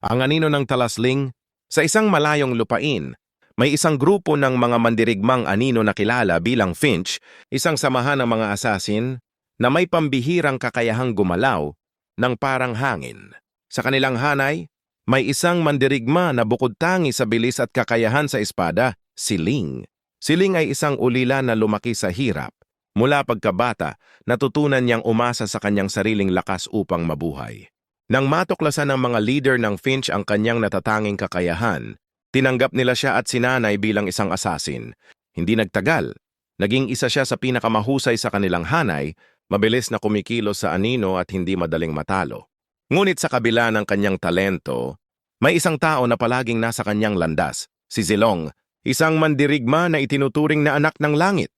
Ang anino ng talasling, sa isang malayong lupain, may isang grupo ng mga mandirigmang anino na kilala bilang Finch, isang samahan ng mga asasin na may pambihirang kakayahang gumalaw ng parang hangin. Sa kanilang hanay, may isang mandirigma na bukod tangi sa bilis at kakayahan sa espada, si Ling. Si Ling ay isang ulila na lumaki sa hirap. Mula pagkabata, natutunan niyang umasa sa kanyang sariling lakas upang mabuhay. Nang matuklasan ng mga leader ng Finch ang kanyang natatanging kakayahan, tinanggap nila siya at sinanay bilang isang asasin. Hindi nagtagal, naging isa siya sa pinakamahusay sa kanilang hanay, mabilis na kumikilos sa anino at hindi madaling matalo. Ngunit sa kabila ng kanyang talento, may isang tao na palaging nasa kanyang landas, si Zilong, isang mandirigma na itinuturing na anak ng langit.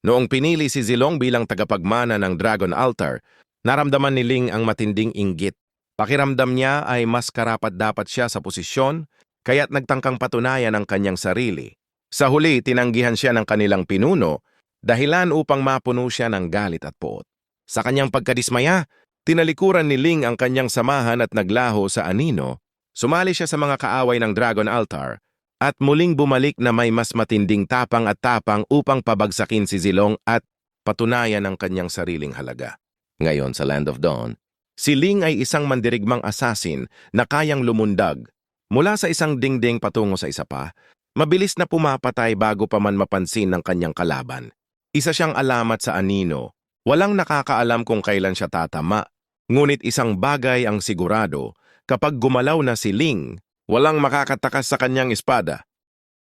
Noong pinili si Zilong bilang tagapagmana ng Dragon Altar, naramdaman ni Ling ang matinding inggit. Pakiramdam niya ay mas karapat-dapat siya sa posisyon, kaya't nagtangkang patunayan ang kanyang sarili. Sa huli, tinanggihan siya ng kanilang pinuno, dahilan upang mapuno siya ng galit at poot. Sa kanyang pagkadismaya, tinalikuran ni Ling ang kanyang samahan at naglaho sa anino, sumali siya sa mga kaaway ng Dragon Altar, at muling bumalik na may mas matinding tapang at tapang upang pabagsakin si Zilong at patunayan ang kanyang sariling halaga. Ngayon sa Land of Dawn, si Ling ay isang mandirigmang asasin na kayang lumundag mula sa isang dingding patungo sa isa pa, mabilis na pumapatay bago pa man mapansin ng kanyang kalaban. Isa siyang alamat sa anino, walang nakakaalam kung kailan siya tatama, ngunit isang bagay ang sigurado, kapag gumalaw na si Ling, walang makakatakas sa kanyang espada.